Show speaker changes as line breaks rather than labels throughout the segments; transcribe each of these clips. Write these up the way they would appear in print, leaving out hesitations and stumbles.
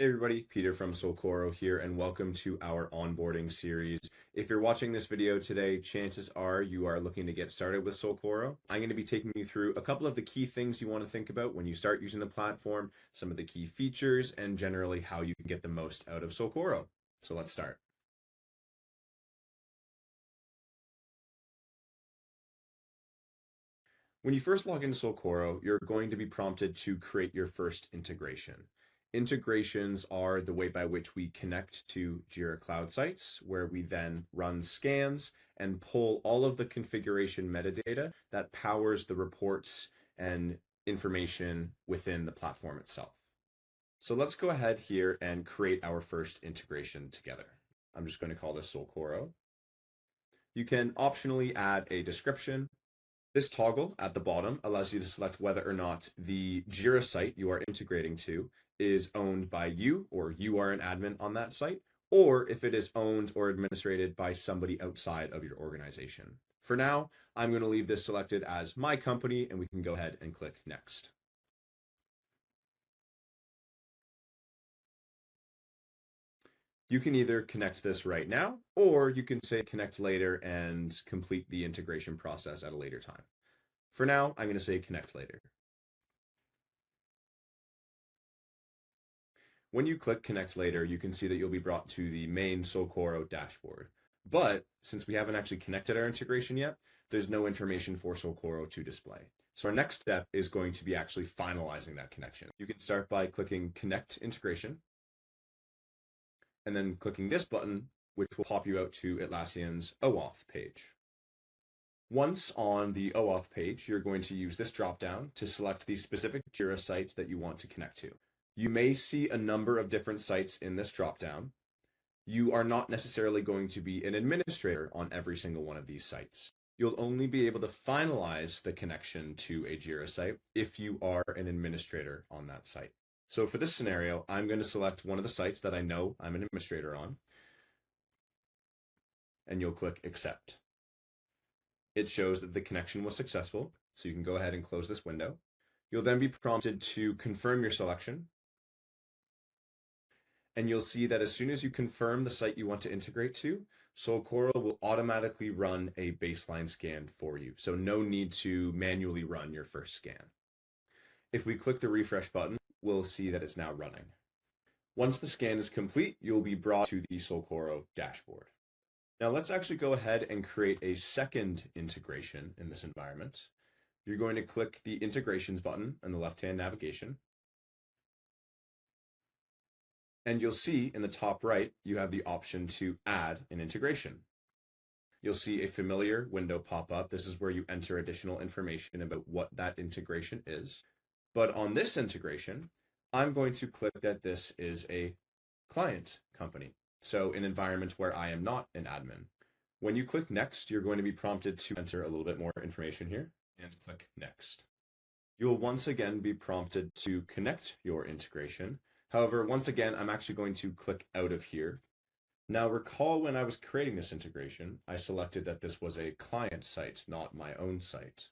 Hey everybody, Peter from Solcoro here, and welcome to our onboarding series. If you're watching this video today, chances are you are looking to get started with Solcoro. I'm going to be taking you through a couple of the key things you want to think about when you start using the platform, some of the key features, and generally how you can get the most out of Solcoro. So let's start. When you first log into Solcoro, you're going to be prompted to create your first integration. Integrations are the way by which we connect to Jira Cloud sites, where we then run scans and pull all of the configuration metadata that powers the reports and information within the platform itself. So let's go ahead here and create our first integration together. I'm just going to call this Solcoro. You can optionally add a description. This toggle at the bottom allows you to select whether or not the Jira site you are integrating to is owned by you, or you are an admin on that site, or if it is owned or administrated by somebody outside of your organization. For now, I'm going to leave this selected as my company, and we can go ahead and click Next. You can either connect this right now, or you can say connect later and complete the integration process at a later time. For now, I'm going to say connect later. When you click connect later, you can see that you'll be brought to the main Solcoro dashboard. But since we haven't actually connected our integration yet, there's no information for Solcoro to display. So our next step is going to be actually finalizing that connection. You can start by clicking connect integration, and then clicking this button, which will pop you out to Atlassian's OAuth page. Once on the OAuth page, you're going to use this dropdown to select the specific Jira site that you want to connect to. You may see a number of different sites in this dropdown. You are not necessarily going to be an administrator on every single one of these sites. You'll only be able to finalize the connection to a Jira site if you are an administrator on that site. So for this scenario, I'm going to select one of the sites that I know I'm an administrator on, and you'll click Accept. It shows that the connection was successful, so you can go ahead and close this window. You'll then be prompted to confirm your selection, and you'll see that as soon as you confirm the site you want to integrate to, Solcoro will automatically run a baseline scan for you, so no need to manually run your first scan. If we click the refresh button, we'll see that it's now running. Once the scan is complete, you'll be brought to the Solcoro dashboard. Now let's actually go ahead and create a second integration in this environment. You're going to click the integrations button on the left-hand navigation. And you'll see in the top right, you have the option to add an integration. You'll see a familiar window pop up. This is where you enter additional information about what that integration is. But on this integration, I'm going to click that this is a client company, so an environment where I am not an admin. When you click Next, you're going to be prompted to enter a little bit more information here and click Next. You'll once again be prompted to connect your integration. However, once again, I'm actually going to click out of here. Now recall when I was creating this integration, I selected that this was a client site, not my own site.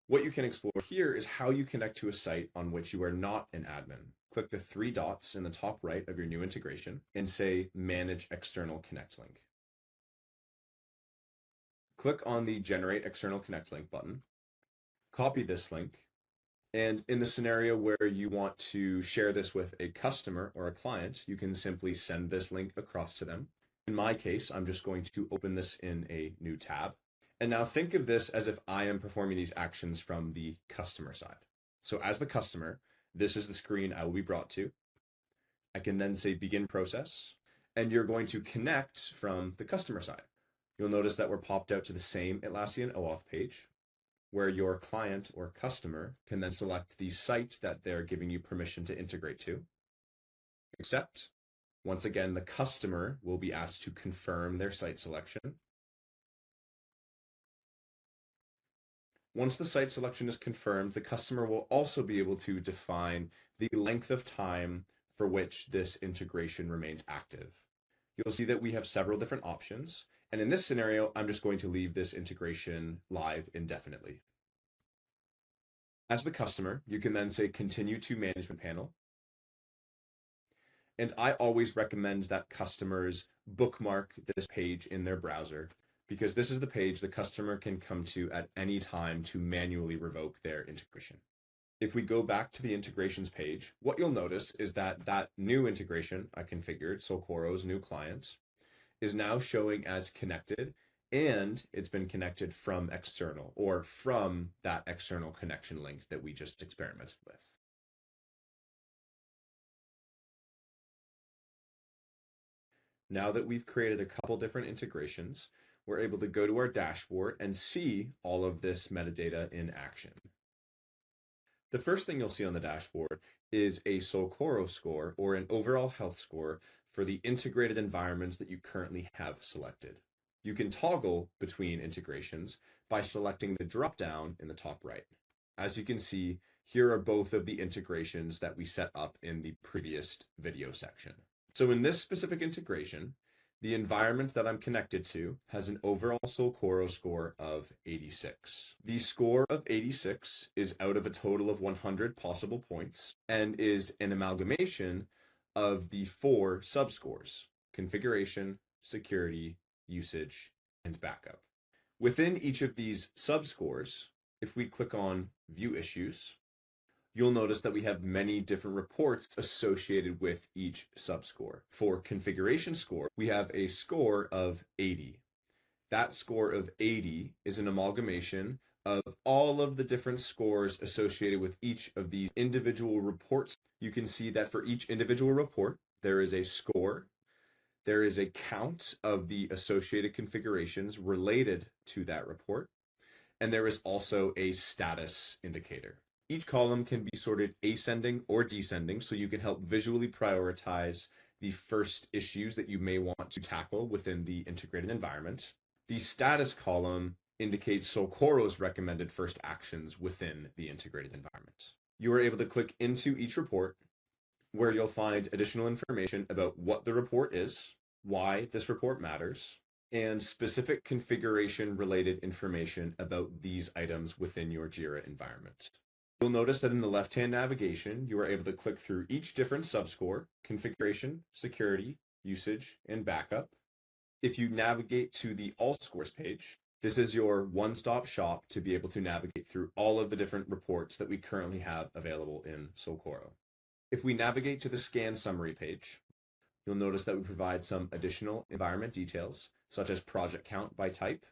What you can explore here is how you connect to a site on which you are not an admin. Click the three dots in the top right of your new integration and say Manage External Connect Link. Click on the Generate External Connect Link button, copy this link, and in the scenario where you want to share this with a customer or a client, you can simply send this link across to them. In my case, I'm just going to open this in a new tab. And now think of this as if I am performing these actions from the customer side. So as the customer, this is the screen I will be brought to. I can then say begin process, and you're going to connect from the customer side. You'll notice that we're popped out to the same Atlassian OAuth page, where your client or customer can then select the site that they're giving you permission to integrate to. Accept. Once again, the customer will be asked to confirm their site selection. Once the site selection is confirmed, the customer will also be able to define the length of time for which this integration remains active. You'll see that we have several different options, and in this scenario, I'm just going to leave this integration live indefinitely. As the customer, you can then say continue to management panel, And I always recommend that customers bookmark this page in their browser because this is the page the customer can come to at any time to manually revoke their integration. If we go back to the integrations page, what you'll notice is that that new integration I configured, Solcoro's new client, is now showing as connected, and it's been connected from external or from that external connection link that we just experimented with. Now that we've created a couple different integrations, we're able to go to our dashboard and see all of this metadata in action. The first thing you'll see on the dashboard is a Solcoro score or an overall health score for the integrated environments that you currently have selected. You can toggle between integrations by selecting the drop-down in the top right. As you can see, here are both of the integrations that we set up in the previous video section. So in this specific integration, the environment that I'm connected to has an overall Solcoro score of 86. The score of 86 is out of a total of 100 possible points and is an amalgamation of the 4 subscores: configuration, security, usage, and backup. Within each of these subscores, if we click on View Issues, you'll notice that we have many different reports associated with each subscore. For configuration score, we have a score of 80. That score of 80 is an amalgamation of all of the different scores associated with each of these individual reports. You can see that for each individual report, there is a score, there is a count of the associated configurations related to that report, and there is also a status indicator. Each column can be sorted ascending or descending, so you can help visually prioritize the first issues that you may want to tackle within the integrated environment. The status column indicates Solcoro's recommended first actions within the integrated environment. You are able to click into each report where you'll find additional information about what the report is, why this report matters, and specific configuration related information about these items within your Jira environment. You'll notice that in the left-hand navigation, you are able to click through each different subscore: configuration, security, usage, and backup. If you navigate to the All Scores page, this is your one-stop shop to be able to navigate through all of the different reports that we currently have available in Solcoro. If we navigate to the Scan Summary page, you'll notice that we provide some additional environment details, such as project count by type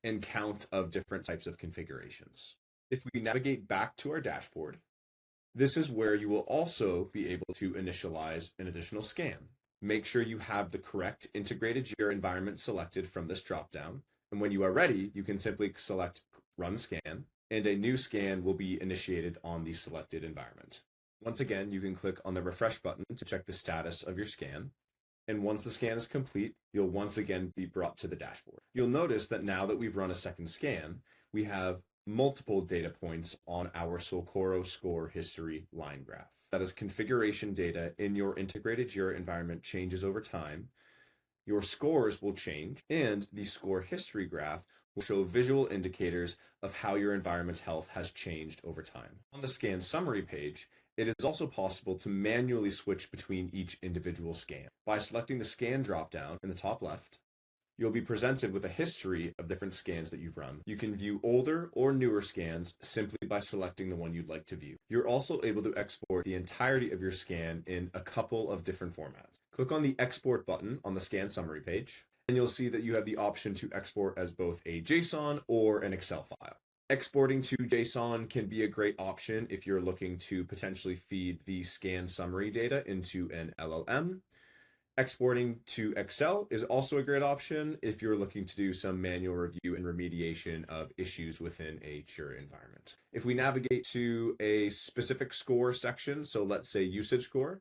and count of different types of configurations. If we navigate back to our dashboard, this is where you will also be able to initialize an additional scan. Make sure you have the correct integrated Jira environment selected from this dropdown. And when you are ready, you can simply select Run Scan, and a new scan will be initiated on the selected environment. Once again, you can click on the refresh button to check the status of your scan. And once the scan is complete, you'll once again be brought to the dashboard. You'll notice that now that we've run a second scan, we have multiple data points on our Solcoro score history line graph. That is, configuration data in your integrated Jira environment changes over time. Your scores will change, and the score history graph will show visual indicators of how your environment's health has changed over time. On the scan summary page, it is also possible to manually switch between each individual scan. By selecting the scan dropdown in the top left, you'll be presented with a history of different scans that you've run. You can view older or newer scans simply by selecting the one you'd like to view. You're also able to export the entirety of your scan in a couple of different formats. Click on the Export button on the Scan Summary page, and you'll see that you have the option to export as both a JSON or an Excel file. Exporting to JSON can be a great option if you're looking to potentially feed the scan summary data into an LLM. Exporting to Excel is also a great option if you're looking to do some manual review and remediation of issues within a Jira environment. If we navigate to a specific score section, so let's say usage score,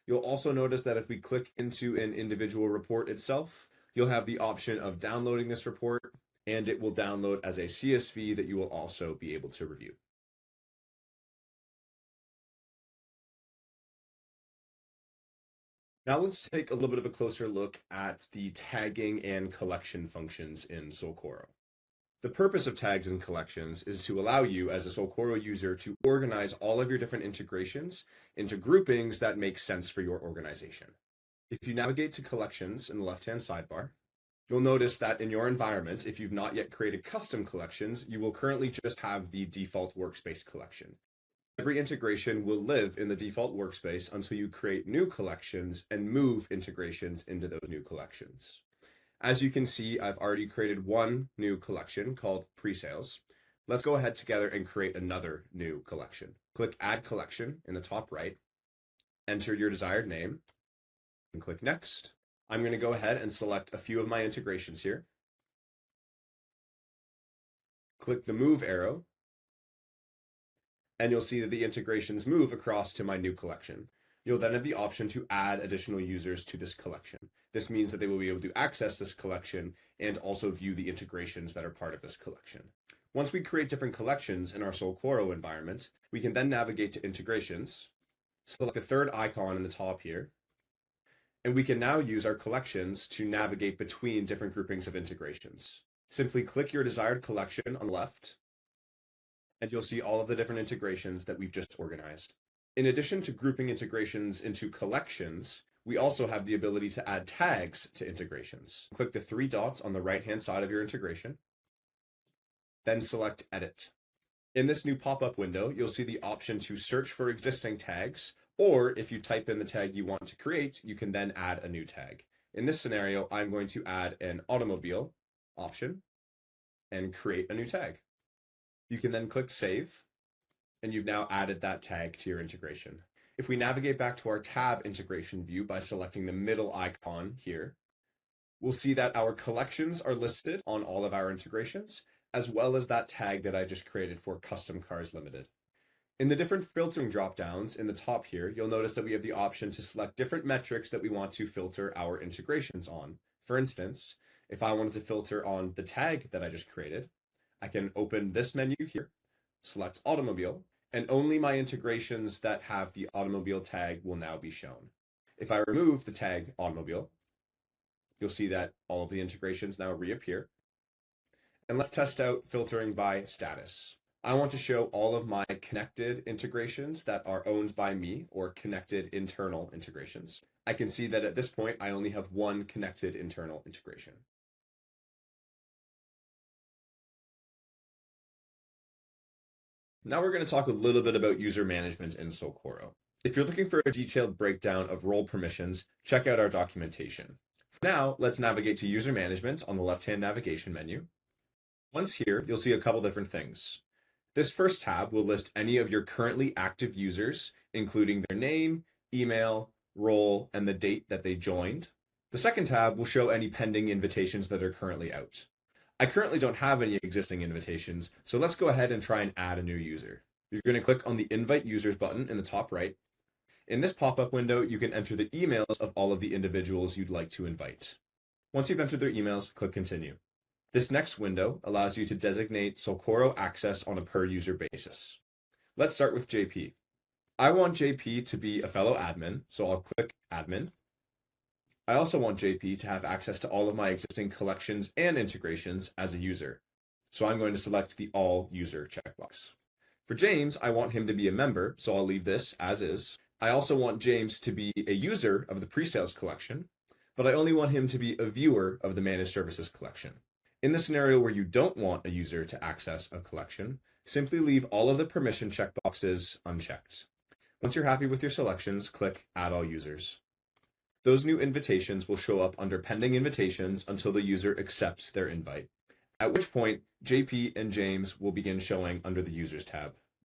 you'll also notice that if we click into an individual report itself, you'll have the option of downloading this report, and it will download as a CSV that you will also be able to review. Now let's take a little bit of a closer look at the tagging and collection functions in Solcoro. The purpose of tags and collections is to allow you as a Solcoro user to organize all of your different integrations into groupings that make sense for your organization. If you navigate to collections in the left-hand sidebar, you'll notice that in your environment, if you've not yet created custom collections, you will currently just have the default workspace collection. Every integration will live in the default workspace until you create new collections and move integrations into those new collections. As you can see, I've already created one new collection called pre-sales. Let's go ahead together and create another new collection. Click Add Collection in the top right, enter your desired name, and click Next. I'm going to go ahead and select a few of my integrations here. Click the Move arrow, and you'll see that the integrations move across to my new collection. You'll then have the option to add additional users to this collection. This means that they will be able to access this collection and also view the integrations that are part of this collection. Once we create different collections in our Solcoro environment, we can then navigate to integrations, select the third icon in the top here, and we can now use our collections to navigate between different groupings of integrations. Simply click your desired collection on the left, and you'll see all of the different integrations that we've just organized. In addition to grouping integrations into collections, we also have the ability to add tags to integrations. Click the three dots on the right-hand side of your integration, then select Edit. In this new pop-up window, you'll see the option to search for existing tags, or if you type in the tag you want to create, you can then add a new tag. In this scenario, I'm going to add an automobile option and create a new tag. You can then click Save, and you've now added that tag to your integration. If we navigate back to our tab integration view by selecting the middle icon here, we'll see that our collections are listed on all of our integrations, as well as that tag that I just created for Custom Cars Limited. In the different filtering dropdowns in the top here, you'll notice that we have the option to select different metrics that we want to filter our integrations on. For instance, if I wanted to filter on the tag that I just created, I can open this menu here, select Automobile, and only my integrations that have the automobile tag will now be shown. If I remove the tag automobile, you'll see that all of the integrations now reappear. And let's test out filtering by status. I want to show all of my connected integrations that are owned by me, or connected internal integrations. I can see that at this point, I only have one connected internal integration. Now we're going to talk a little bit about user management in Solcoro. If you're looking for a detailed breakdown of role permissions, check out our documentation. For now, let's navigate to user management on the left-hand navigation menu. Once here, you'll see a couple different things. This first tab will list any of your currently active users, including their name, email, role, and the date that they joined. The second tab will show any pending invitations that are currently out. I currently don't have any existing invitations, so let's go ahead and try and add a new user. You're going to click on the Invite Users button in the top right. In this pop-up window, you can enter the emails of all of the individuals you'd like to invite. Once you've entered their emails, click Continue. This next window allows you to designate Solcoro access on a per-user basis. Let's start with JP. I want JP to be a fellow admin, so I'll click Admin. I also want JP to have access to all of my existing collections and integrations as a user. So I'm going to select the All User checkbox. For James, I want him to be a member, so I'll leave this as is. I also want James to be a user of the pre-sales collection, but I only want him to be a viewer of the managed services collection. In the scenario where you don't want a user to access a collection, simply leave all of the permission checkboxes unchecked. Once you're happy with your selections, click Add All Users. Those new invitations will show up under pending invitations until the user accepts their invite, at which point JP and James will begin showing under the Users tab.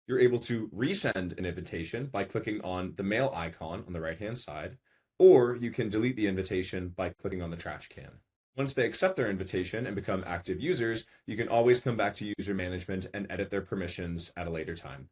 You're able to resend an invitation by clicking on the mail icon on the right-hand side, or you can delete the invitation by clicking on the trash can. Once they accept their invitation and become active users, you can always come back to user management and edit their permissions at a later time.